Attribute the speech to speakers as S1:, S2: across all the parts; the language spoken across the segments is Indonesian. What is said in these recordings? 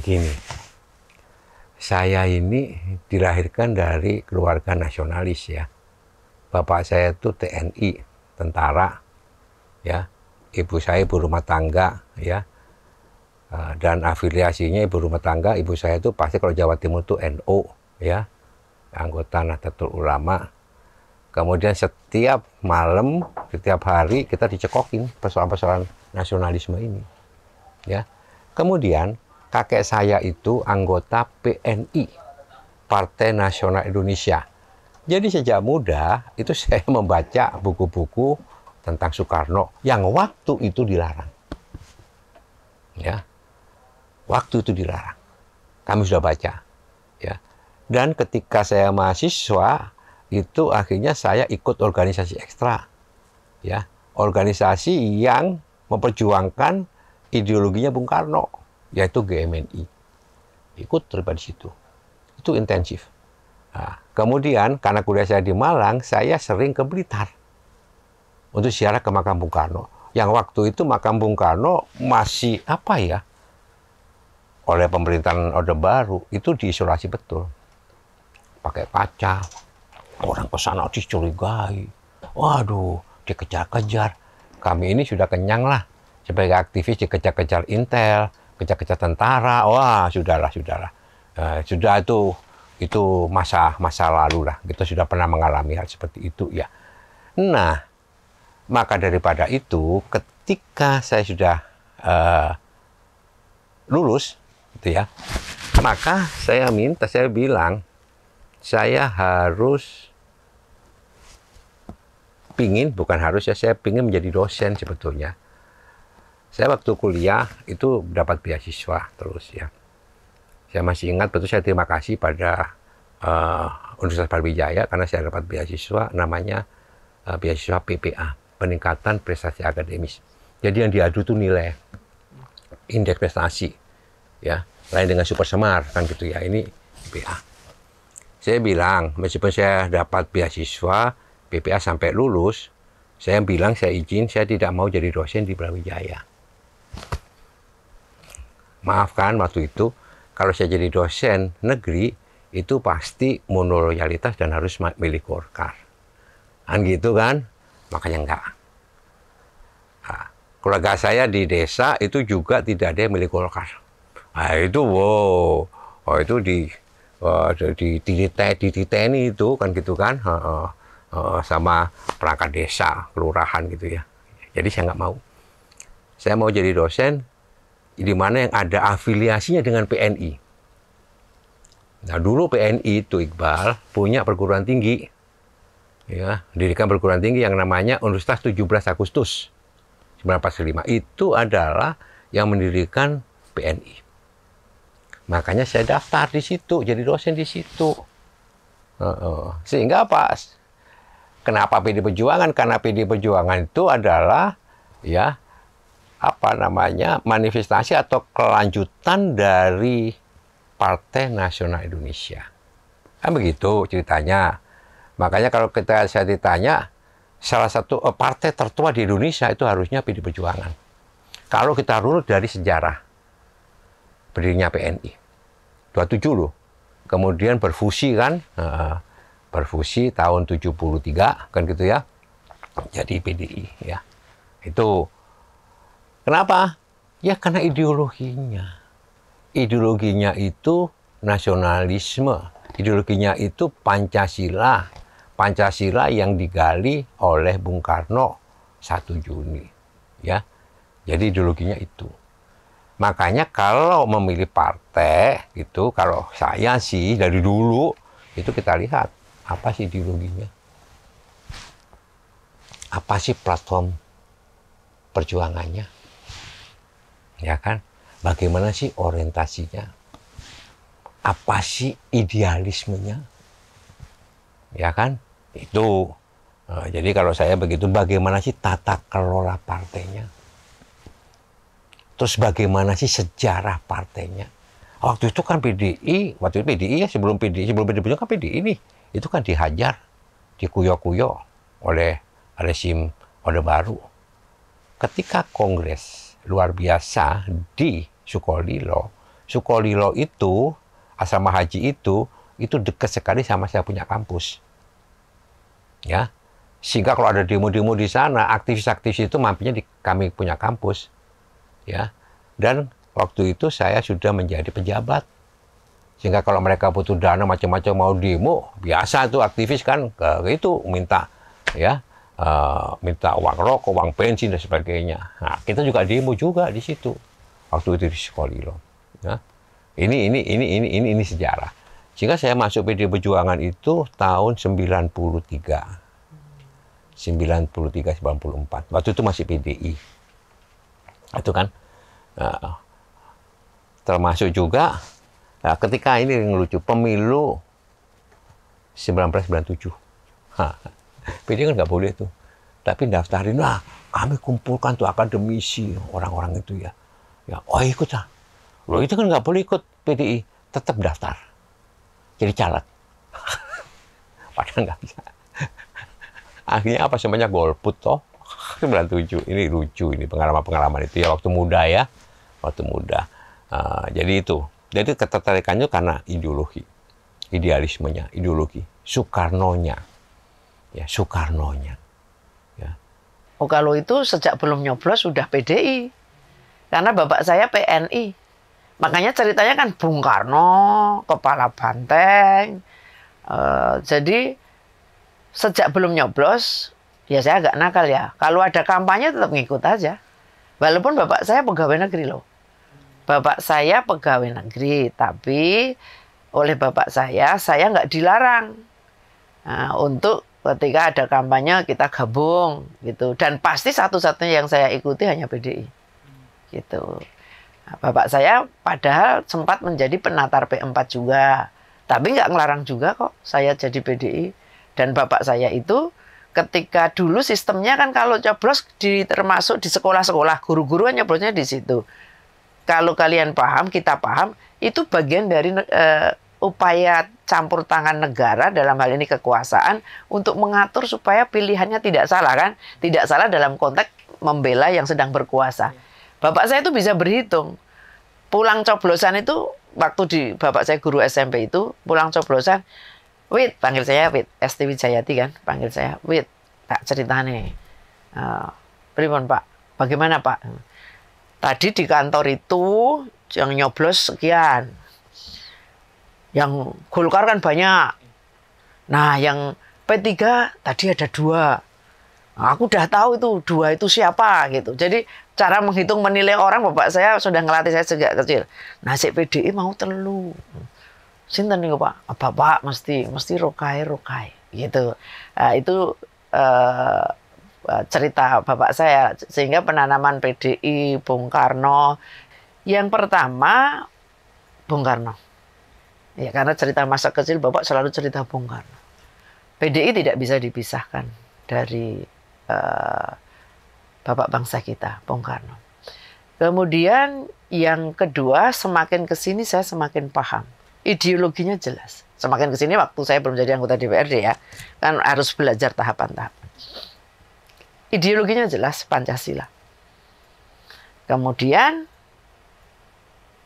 S1: begini, saya ini dilahirkan dari keluarga nasionalis ya. Bapak saya itu TNI, tentara, ya. Ibu saya ibu rumah tangga, ya. Dan afiliasinya ibu rumah tangga, ibu saya itu pasti kalau Jawa Timur itu NU, ya. Anggota Nahdlatul Ulama. Kemudian setiap malam, setiap hari kita dicekokin persoalan-persoalan nasionalisme ini, ya. Kemudian kakek saya itu anggota PNI, Partai Nasional Indonesia. Jadi sejak muda itu saya membaca buku-buku tentang Soekarno yang waktu itu dilarang. Ya. Waktu itu dilarang. Kami sudah baca, ya. Dan ketika saya mahasiswa itu akhirnya saya ikut organisasi ekstra. Ya, organisasi yang memperjuangkan ideologinya Bung Karno, yaitu GMNI. Ikut terlibat di situ. Itu intensif. Nah, kemudian karena kuliah saya di Malang, saya sering ke Blitar untuk ziarah ke makam Bung Karno. Yang waktu itu makam Bung Karno masih apa ya? Oleh pemerintahan Orde Baru itu diisolasi betul. Pakai kaca. Orang ke sana dicurigai. Waduh, dikejar-kejar. Kami ini sudah kenyang lah. Sebagai aktivis dikejar-kejar intel, kejar-kejar tentara. Wah, sudahlah. Sudah itu masa lalu lah. Kita sudah pernah mengalami hal seperti itu ya. Nah, maka daripada itu, ketika saya sudah lulus, gitu ya, maka saya bilang, saya harus saya pingin menjadi dosen sebetulnya. Saya waktu kuliah itu dapat beasiswa terus ya. Saya masih ingat betul, saya terima kasih pada Universitas Brawijaya karena saya dapat beasiswa namanya beasiswa PPA, peningkatan prestasi akademis. Jadi yang diadu itu nilai, indeks prestasi, ya, lain dengan super semar kan gitu ya. Ini PPA. Saya bilang meskipun saya dapat beasiswa PPA sampai lulus, saya bilang saya izin, saya tidak mau jadi dosen di Brawijaya. Maafkan waktu itu, kalau saya jadi dosen negeri, itu pasti monoloyalitas dan harus milik Golkar. Kan gitu kan? Makanya enggak. Nah, keluarga saya di desa itu juga tidak ada yang milik Golkar. Nah itu wow, oh itu dititeni itu kan gitu kan, sama perangkat desa, kelurahan gitu ya. Jadi saya nggak mau. Saya mau jadi dosen di mana yang ada afiliasinya dengan PNI. Nah dulu PNI itu Iqbal punya perguruan tinggi, ya, pendidikan perguruan tinggi yang namanya Universitas 17 Agustus 1945. Itu adalah yang mendirikan PNI. Makanya saya daftar di situ, jadi dosen di situ. Sehingga apa? Kenapa PD Perjuangan? Karena PD Perjuangan itu adalah ya manifestasi atau kelanjutan dari Partai Nasional Indonesia. Kan begitu ceritanya. Makanya kalau saya ditanya, salah satu partai tertua di Indonesia itu harusnya PD Perjuangan. Kalau kita runut dari sejarah berdirinya PNI, 27 loh. Kemudian berfusi kan, berfusi tahun 73 kan gitu ya. Jadi PDI ya. Itu kenapa? Ya karena ideologinya. Ideologinya itu nasionalisme. Ideologinya itu Pancasila. Pancasila yang digali oleh Bung Karno 1 Juni. Ya. Jadi ideologinya itu. Makanya kalau memilih partai itu, kalau saya sih dari dulu itu kita lihat apa sih ideologinya. Apa sih platform perjuangannya? Ya kan? Bagaimana sih orientasinya? Apa sih idealismenya? Ya kan? Itu. Jadi kalau saya begitu, bagaimana sih tata kelola partainya? Terus bagaimana sih sejarah partainya? Waktu itu kan PDI, ya sebelum PDI kan PDI ini, itu kan dihajar, dikuyo-kuyo oleh rezim Orde Baru. Ketika kongres luar biasa di Sukolilo, Sukolilo itu, asrama haji itu dekat sekali sama saya punya kampus. Ya. Sehingga kalau ada demo-demo di sana, aktivis-aktivis itu mampirnya di kami punya kampus. Ya. Dan waktu itu saya sudah menjadi pejabat. Sehingga kalau mereka butuh dana macam-macam mau demo, biasa tuh aktivis kan ke itu minta ya, minta uang rokok, uang bensin dan sebagainya. Nah, kita juga demo juga di situ. Waktu itu di Sukolilo. Ya. Ini sejarah. Sehingga saya masuk PD Perjuangan itu tahun 93. 93-94. Waktu itu masih PDI. Itu kan. Termasuk juga ketika ini yang lucu, pemilu 1997. PDI kan nggak boleh tuh. Tapi daftarin, kami kumpulkan tuh akademisi, orang-orang itu ya. Ya, oh ikut lah. Loh itu kan nggak boleh ikut PDI, tetap daftar. Jadi caleg. Padahal nggak bisa. Akhirnya apa semuanya golput toh. 97. Ini lucu, ini pengalaman-pengalaman itu ya waktu muda ya. Waktu muda. Jadi itu. Jadi ketertarikannya karena ideologi. Idealismenya, ideologi. Soekarno-nya. Ya, Soekarno-nya. Ya.
S2: Oh, kalau itu sejak belum nyoblos sudah PDI. Karena bapak saya PNI. Makanya ceritanya kan Bung Karno, kepala banteng. Jadi sejak belum nyoblos, ya saya agak nakal ya. Kalau ada kampanye tetap ngikut aja. Walaupun bapak saya pegawai negeri loh. Bapak saya pegawai negeri, tapi oleh bapak saya nggak dilarang. Nah, untuk ketika ada kampanye kita gabung gitu. Dan pasti satu-satunya yang saya ikuti hanya PDI. Gitu. Nah, bapak saya padahal sempat menjadi penatar P4 juga. Tapi nggak ngelarang juga kok saya jadi PDI. Dan bapak saya itu ketika dulu sistemnya kan kalau coblos termasuk di sekolah-sekolah, guru-guru nyoblosnya di situ. Kalau kalian paham, kita paham, itu bagian dari upaya campur tangan negara dalam hal ini kekuasaan untuk mengatur supaya pilihannya tidak salah kan? Tidak salah dalam konteks membela yang sedang berkuasa. Bapak saya itu bisa berhitung. Pulang coblosan itu waktu di bapak saya guru SMP itu pulang coblosan, Wit, panggil saya Wit, ST Wijayati kan, panggil saya Wit, tak ceritane. Pripun Pak, bagaimana Pak? Tadi di kantor itu yang nyoblos sekian, yang Golkar kan banyak. Nah, yang P3 tadi ada 2. Nah, aku udah tahu itu 2 itu siapa gitu. Jadi cara menghitung menilai orang bapak saya sudah ngelatih saya sejak kecil. Nah, si PDI mau telu. Sinten niku Pak? Bapak mesti rokai gitu. Nah, itu cerita bapak saya sehingga penanaman PDI Bung Karno yang pertama Bung Karno. Ya karena cerita masa kecil bapak selalu cerita Bung Karno. PDI tidak bisa dipisahkan dari bapak bangsa kita, Bung Karno. Kemudian yang kedua, semakin kesini saya semakin paham. Ideologinya jelas. Semakin kesini waktu saya belum jadi anggota DPRD ya, kan harus belajar tahapan-tahapan. Ideologinya jelas, Pancasila. Kemudian,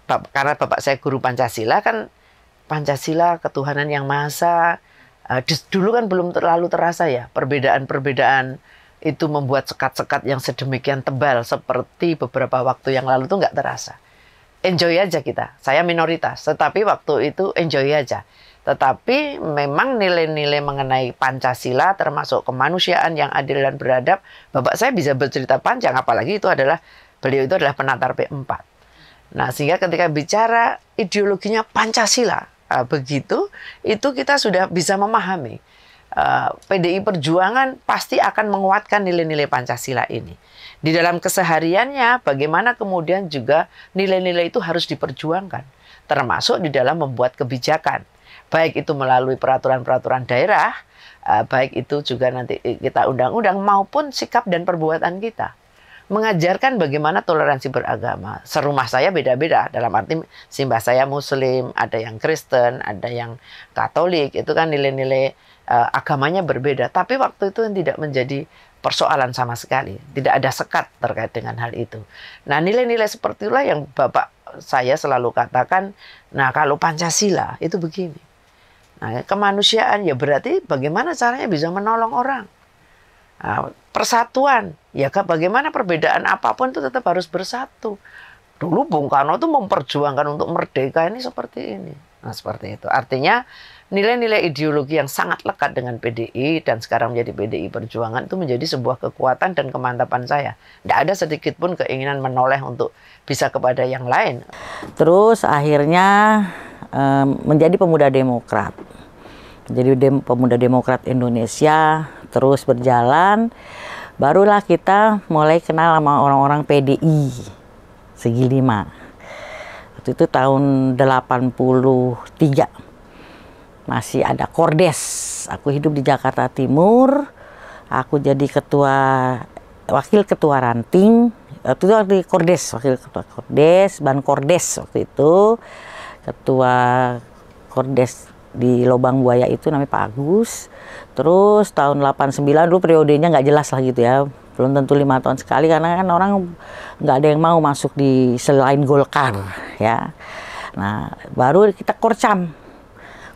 S2: karena bapak saya guru Pancasila, kan Pancasila, ketuhanan yang Maha Esa, dulu kan belum terlalu terasa ya, perbedaan-perbedaan itu membuat sekat-sekat yang sedemikian tebal seperti beberapa waktu yang lalu itu nggak terasa. Enjoy aja kita, saya minoritas, tetapi waktu itu enjoy aja. Tetapi memang nilai-nilai mengenai Pancasila termasuk kemanusiaan yang adil dan beradab, bapak saya bisa bercerita panjang, apalagi beliau itu adalah penatar P4. Nah, sehingga ketika bicara ideologinya Pancasila, begitu, itu kita sudah bisa memahami. PDI Perjuangan pasti akan menguatkan nilai-nilai Pancasila ini. Di dalam kesehariannya, bagaimana kemudian juga nilai-nilai itu harus diperjuangkan. Termasuk di dalam membuat kebijakan. Baik itu melalui peraturan-peraturan daerah, baik itu juga nanti kita undang-undang maupun sikap dan perbuatan kita. Mengajarkan bagaimana toleransi beragama. Serumah saya beda-beda, dalam arti simbah saya Muslim, ada yang Kristen, ada yang Katolik, itu kan nilai-nilai agamanya berbeda. Tapi waktu itu tidak menjadi persoalan sama sekali. Tidak ada sekat terkait dengan hal itu. Nah, nilai-nilai seperti itulah yang bapak saya selalu katakan, nah kalau Pancasila itu begini. Nah, kemanusiaan ya berarti bagaimana caranya bisa menolong orang. Nah, persatuan, ya bagaimana perbedaan apapun itu tetap harus bersatu. Dulu Bung Karno itu memperjuangkan untuk merdeka ini seperti ini. Nah, seperti itu. Artinya nilai-nilai ideologi yang sangat lekat dengan PDI dan sekarang menjadi PDI Perjuangan itu menjadi sebuah kekuatan dan kemantapan saya. Tidak ada sedikit pun keinginan menoleh untuk bisa kepada yang lain.
S3: Terus akhirnya menjadi pemuda Demokrat. Jadi pemuda Demokrat Indonesia terus berjalan. Barulah kita mulai kenal sama orang-orang PDI Segi Lima. Waktu itu tahun 83. Masih ada Kordes. Aku hidup di Jakarta Timur. Aku jadi wakil ketua ranting. Waktu itu di Kordes, wakil ketua Kordes, Ban Kordes waktu itu. Ketua Kordes di Lobang Buaya itu namanya Pak Agus. Terus tahun 89 dulu periodenya nggak jelas lah gitu ya. Belum tentu 5 tahun sekali karena kan orang nggak ada yang mau masuk di selain Golkar ya. Nah baru kita Korcam.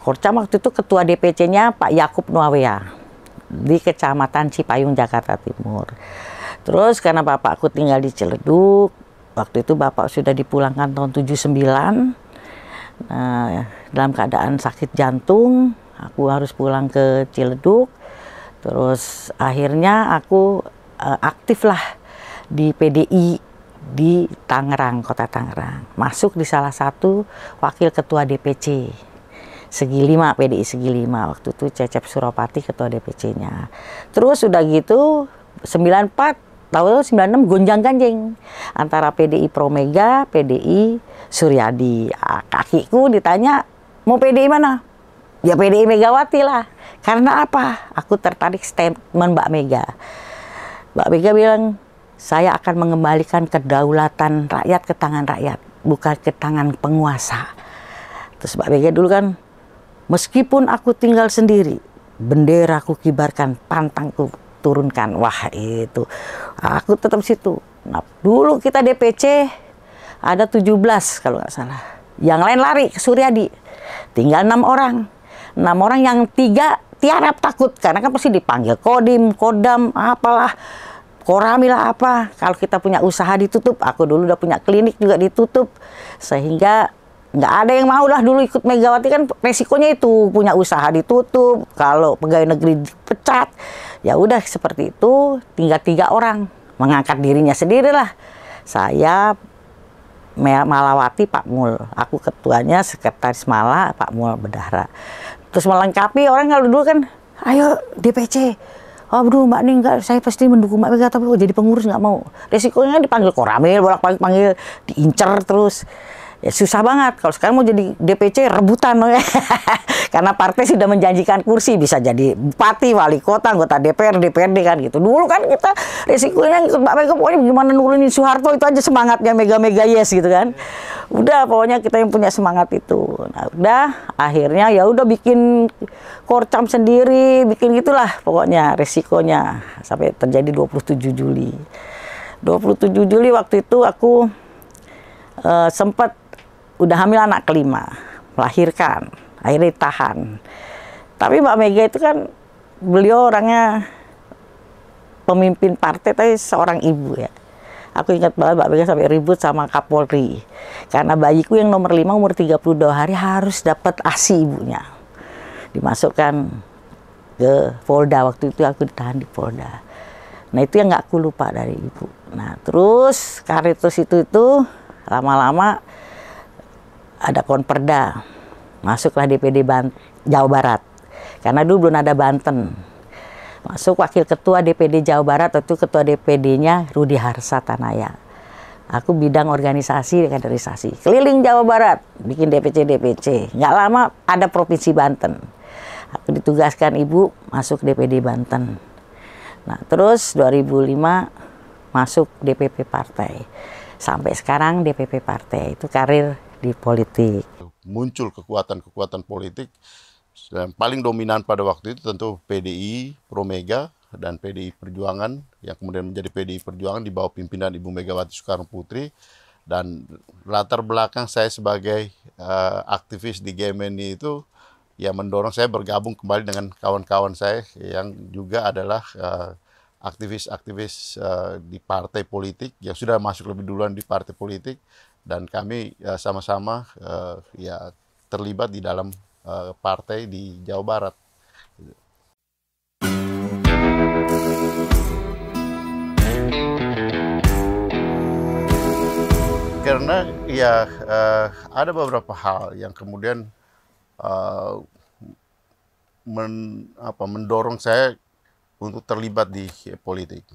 S3: Korcam waktu itu ketua DPC-nya Pak Yakub Nuawea di Kecamatan Cipayung, Jakarta Timur. Terus karena bapakku tinggal di Ciledug, waktu itu bapak sudah dipulangkan tahun 79. Nah, dalam keadaan sakit jantung, aku harus pulang ke Ciledug. Terus akhirnya aku aktif lah di PDI di Tangerang, kota Tangerang. Masuk di salah satu wakil ketua DPC Segi Lima, PDI Segi Lima. Waktu itu Cecep Suropati ketua DPC-nya. Terus udah gitu 94, tahun 96 gonjang-ganjing antara PDI Promega, PDI Suryadi. Kakiku ditanya, mau PDI mana? Ya PDI Megawati lah. Karena apa? Aku tertarik statement Mbak Mega. Mbak Mega bilang, saya akan mengembalikan kedaulatan rakyat ke tangan rakyat, bukan ke tangan penguasa. Terus Mbak Mega dulu kan, meskipun aku tinggal sendiri, bendera aku kibarkan, pantangku turunkan. Wah itu, aku tetap situ. Nah, dulu kita DPC ada 17 kalau nggak salah. Yang lain lari ke Suryadi. Tinggal 6 orang. 6 orang yang 3 tiarap takut karena kan pasti dipanggil Kodim, Kodam, apalah, Korami lah apa. Kalau kita punya usaha ditutup, aku dulu udah punya klinik juga ditutup, sehingga nggak ada yang mau lah dulu ikut Megawati. Kan resikonya itu punya usaha ditutup, kalau pegawai negeri dipecat, ya udah seperti itu. Tinggal 3 orang mengangkat dirinya sendiri lah. Saya Malawati, Pak Mul, aku ketuanya, sekretaris Mala, Pak Mul Bedahra. Terus melengkapi orang kalau dulu kan, ayo DPC. Oh, aduh Mbak nih enggak, saya pasti mendukung Mbak Mega, tapi jadi pengurus nggak mau. Resikonya dipanggil Koramil, bolak-balik panggil, diincer terus. Ya susah banget. Kalau sekarang mau jadi DPC rebutan, ya. Karena partai sudah menjanjikan kursi, bisa jadi bupati, wali kota, anggota DPR, DPRD kan gitu. Dulu kan kita resikonya ikut Mbak Mega, pokoknya gimana nurunin Soeharto, itu aja semangatnya Mega yes gitu kan. Udah pokoknya kita yang punya semangat itu. Nah, udah akhirnya ya udah bikin Korcam sendiri, bikin gitulah pokoknya resikonya sampai terjadi 27 Juli. 27 Juli waktu itu aku sempat udah hamil anak kelima, melahirkan, akhirnya ditahan. Tapi Mbak Mega itu kan, beliau orangnya pemimpin partai, tapi seorang ibu ya. Aku ingat banget Mbak Mega sampai ribut sama Kapolri. Karena bayiku yang nomor 5 umur 32 hari harus dapat ASI ibunya. Dimasukkan ke Polda, waktu itu aku ditahan di Polda. Nah itu yang nggak aku lupa dari ibu. Nah terus karir terus itu lama-lama ada Konperda, masuklah DPD Jawa Barat, karena dulu belum ada Banten. Masuk wakil ketua DPD Jawa Barat, itu ketua DPD-nya Rudi Harsa Tanaya. Aku bidang organisasi, kaderisasi, keliling Jawa Barat, bikin DPC. Nggak lama ada Provinsi Banten. Aku ditugaskan ibu masuk DPD Banten. Nah terus 2005 masuk DPP Partai. Sampai sekarang DPP Partai, itu karir di politik.
S4: Muncul kekuatan-kekuatan politik yang paling dominan pada waktu itu tentu PDI, Promega, dan PDI Perjuangan yang kemudian menjadi PDI Perjuangan di bawah pimpinan Ibu Megawati Soekarno Putri. Dan latar belakang saya sebagai aktivis di GMNI itu yang mendorong saya bergabung kembali dengan kawan-kawan saya yang juga adalah aktivis-aktivis di partai politik yang sudah masuk lebih duluan di partai politik, dan kami sama-sama ya terlibat di dalam partai di Jawa Barat. Karena ya ada beberapa hal yang kemudian mendorong saya untuk terlibat di politik,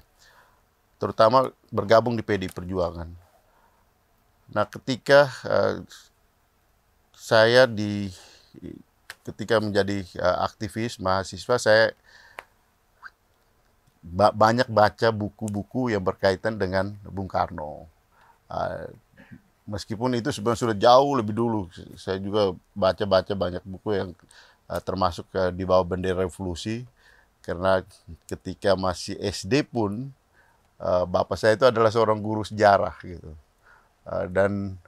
S4: terutama bergabung di PDI Perjuangan. Nah, ketika saya ketika menjadi aktivis mahasiswa, saya banyak baca buku-buku yang berkaitan dengan Bung Karno. Meskipun itu sebenarnya sudah jauh lebih dulu, saya juga baca banyak buku yang termasuk di bawah bendera revolusi, karena ketika masih SD pun bapak saya itu adalah seorang guru sejarah gitu, dan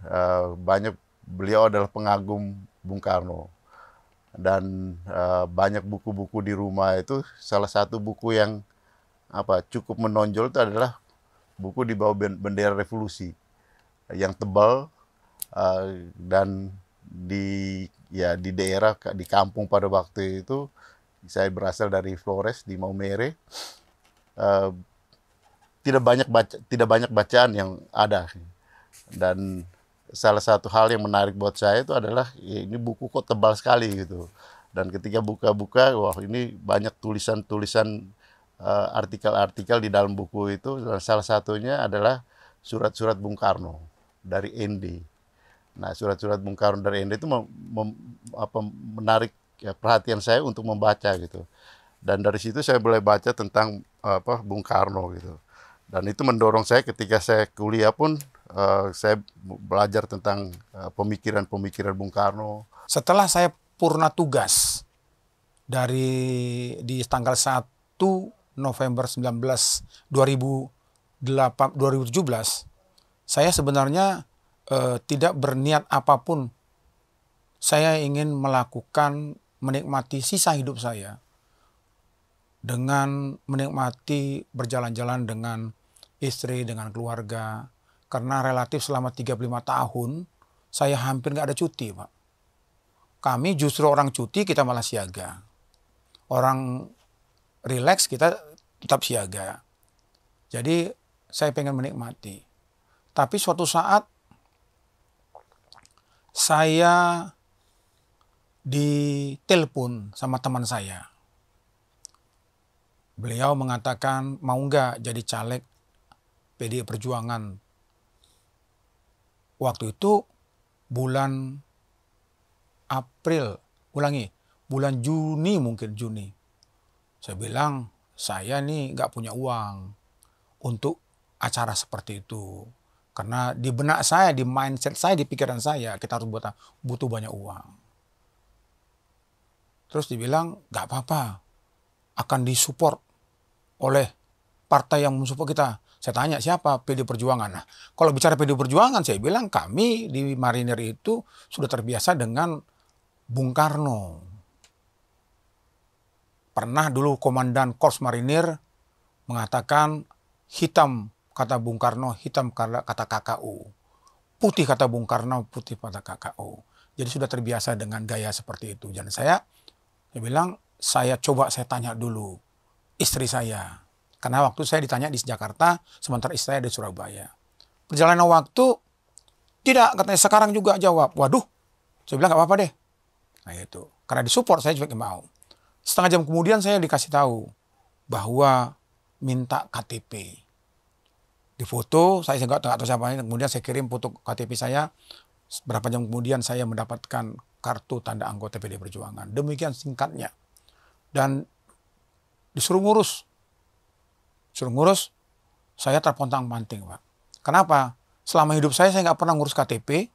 S4: beliau adalah pengagum Bung Karno, dan banyak buku-buku di rumah itu. Salah satu buku yang cukup menonjol itu adalah buku di bawah bendera revolusi yang tebal, dan di daerah di kampung pada waktu itu, saya berasal dari Flores di Maumere, tidak banyak bacaan yang ada, dan salah satu hal yang menarik buat saya itu adalah ini buku kok tebal sekali gitu, dan ketika buka-buka, wah ini banyak tulisan-tulisan artikel-artikel di dalam buku itu, dan salah satunya adalah surat-surat Bung Karno dari ND. Nah, surat-surat Bung Karno dari ND itu menarik perhatian saya untuk membaca gitu. Dan dari situ saya mulai baca tentang Bung Karno gitu. Dan itu mendorong saya ketika saya kuliah pun saya belajar tentang pemikiran-pemikiran Bung Karno.
S5: Setelah saya purna tugas di tanggal 1 November 2017, saya sebenarnya tidak berniat apapun. Saya ingin menikmati sisa hidup saya dengan menikmati berjalan-jalan dengan istri, dengan keluarga. Karena relatif selama 35 tahun, saya hampir nggak ada cuti, Pak. Kami justru orang cuti, kita malah siaga. Orang rileks, kita tetap siaga. Jadi, saya pengen menikmati. Tapi suatu saat saya ditelepon sama teman saya. Beliau mengatakan mau nggak jadi caleg PDI Perjuangan. Waktu itu bulan bulan Juni mungkin Juni. Saya bilang, saya nih nggak punya uang untuk acara seperti itu. Karena di benak saya, di mindset saya, di pikiran saya, kita harus butuh banyak uang. Terus dibilang, nggak apa-apa, akan disupport oleh partai yang mensupport kita. Saya tanya, siapa? PDI Perjuangan. Nah, kalau bicara PDI Perjuangan, saya bilang kami di Marinir itu sudah terbiasa dengan Bung Karno. Pernah dulu Komandan Korps Marinir mengatakan, hitam kata Bung Karno, hitam kata KKU. Putih kata Bung Karno, putih kata KKU. Jadi sudah terbiasa dengan gaya seperti itu. Dan saya bilang, saya tanya dulu istri saya. Karena waktu saya ditanya di Jakarta, sementara istri saya di Surabaya. Perjalanan waktu, tidak, katanya sekarang juga jawab. Waduh, saya bilang nggak apa-apa deh. Nah itu, karena disupport saya juga mau. Setengah jam kemudian saya dikasih tahu bahwa minta KTP. Di foto, saya nggak tahu siapa, kemudian saya kirim foto KTP saya. Berapa jam kemudian saya mendapatkan kartu tanda anggota PDI Perjuangan. Demikian singkatnya. Dan disuruh ngurus, saya terpontang-panting, Pak. Kenapa? Selama hidup saya nggak pernah ngurus KTP.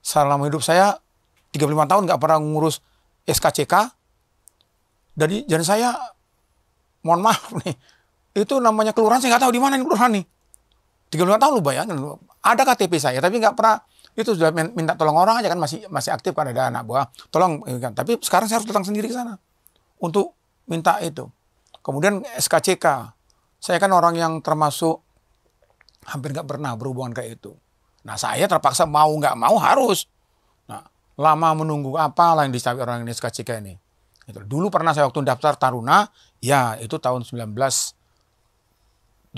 S5: Selama hidup saya 35 tahun nggak pernah ngurus SKCK. Dan saya, mohon maaf nih, itu namanya kelurahan, saya nggak tahu di mana ini kelurahan nih. 35 tahun lu bayangin, ada KTP saya, tapi nggak pernah itu sudah minta tolong orang aja kan, masih aktif kan, ada anak buah, tolong kan. Tapi sekarang saya harus datang sendiri ke sana untuk minta itu. Kemudian SKCK, saya kan orang yang termasuk hampir nggak pernah berhubungan kayak itu. Nah saya terpaksa mau nggak mau harus. Nah lama menunggu apalah yang dicapai orang ini SKCK ini. Itu. Dulu pernah saya waktu daftar Taruna, ya itu tahun 1979.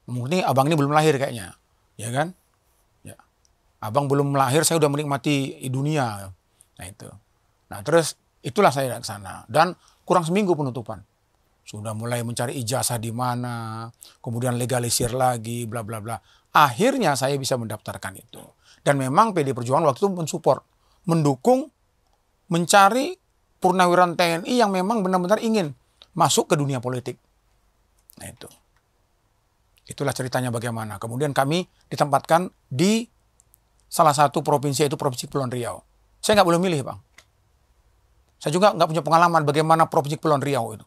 S5: Mungkin abang ini belum lahir kayaknya, ya kan? Ya. Abang belum lahir, saya udah menikmati dunia. Nah itu. Nah terus itulah saya ke sana dan kurang seminggu penutupan. Sudah mulai mencari ijazah di mana, kemudian legalisir lagi, bla bla bla. Akhirnya saya bisa mendaftarkan itu. Dan memang PD Perjuangan waktu itu mensupport, mendukung, mencari purnawirawan TNI yang memang benar-benar ingin masuk ke dunia politik. Nah itu. Itulah ceritanya bagaimana. Kemudian kami ditempatkan di salah satu provinsi, yaitu Provinsi Kepulauan Riau. Saya nggak boleh milih, Bang. Saya juga nggak punya pengalaman bagaimana Provinsi Kepulauan Riau itu.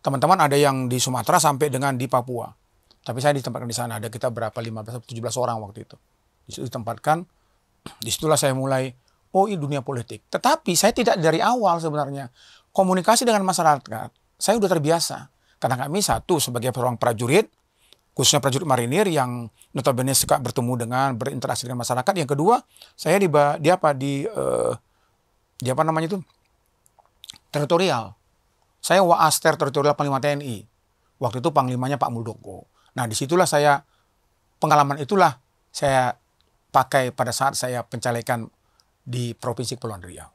S5: Teman-teman ada yang di Sumatera sampai dengan di Papua. Tapi saya ditempatkan di sana. Ada kita berapa, 15-17 orang waktu itu. Di situ ditempatkan. Disitulah saya mulai, oh ini dunia politik. Tetapi saya tidak dari awal sebenarnya. Komunikasi dengan masyarakat, saya udah terbiasa. Karena kami satu sebagai seorang prajurit, khususnya prajurit marinir yang notabene suka bertemu dengan, berinteraksi dengan masyarakat. Yang kedua, saya di apa namanya itu? Teritorial. Saya Waas Teritorial Panglima TNI. Waktu itu panglimanya Pak Muldoko. Nah, disitulah pengalaman itulah saya pakai pada saat saya pencalekan di Provinsi Kepulauan Riau.